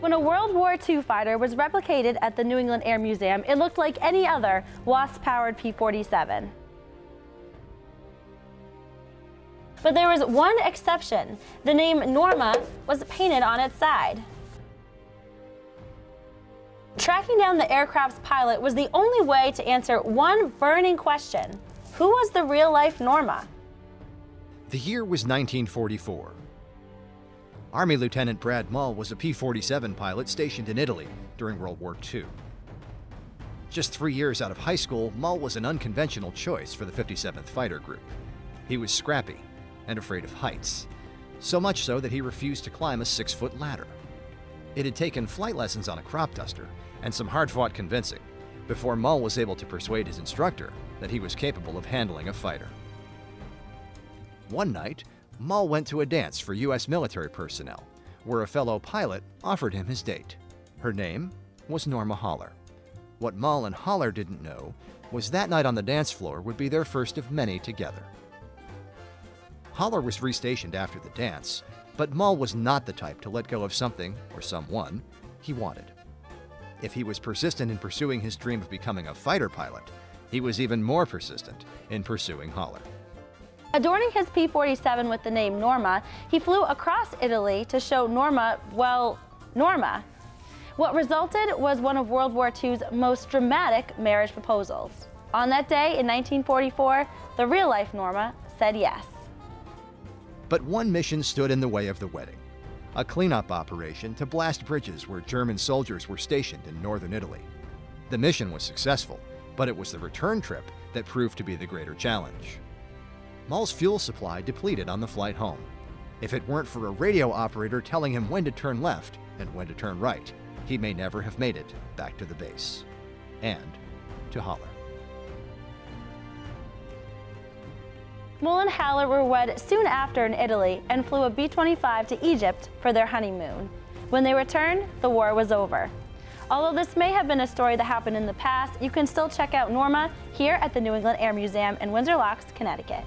When a World War II fighter was replicated at the New England Air Museum, it looked like any other Wasp-powered P-47. But there was one exception. The name Norma was painted on its side. Tracking down the aircraft's pilot was the only way to answer one burning question. Who was the real-life Norma? The year was 1944. Army Lieutenant Brad Mull was a P-47 pilot stationed in Italy during World War II. Just 3 years out of high school, Mull was an unconventional choice for the 57th Fighter Group. He was scrappy and afraid of heights, so much so that he refused to climb a 6-foot ladder. It had taken flight lessons on a crop duster and some hard-fought convincing before Mull was able to persuade his instructor that he was capable of handling a fighter. One night, Mull went to a dance for U.S. military personnel, where a fellow pilot offered him his date. Her name was Norma Haller. What Mull and Haller didn't know was that night on the dance floor would be their first of many together. Haller was restationed after the dance, but Mull was not the type to let go of something or someone he wanted. If he was persistent in pursuing his dream of becoming a fighter pilot, he was even more persistent in pursuing Haller. Adorning his P-47 with the name Norma, he flew across Italy to show Norma, well, Norma. What resulted was one of World War II's most dramatic marriage proposals. On that day in 1944, the real-life Norma said yes. But one mission stood in the way of the wedding: a cleanup operation to blast bridges where German soldiers were stationed in northern Italy. The mission was successful, but it was the return trip that proved to be the greater challenge. Mull's fuel supply depleted on the flight home. If it weren't for a radio operator telling him when to turn left and when to turn right, he may never have made it back to the base and to Haller. Mull and Haller were wed soon after in Italy and flew a B-25 to Egypt for their honeymoon. When they returned, the war was over. Although this may have been a story that happened in the past, you can still check out Norma here at the New England Air Museum in Windsor Locks, Connecticut.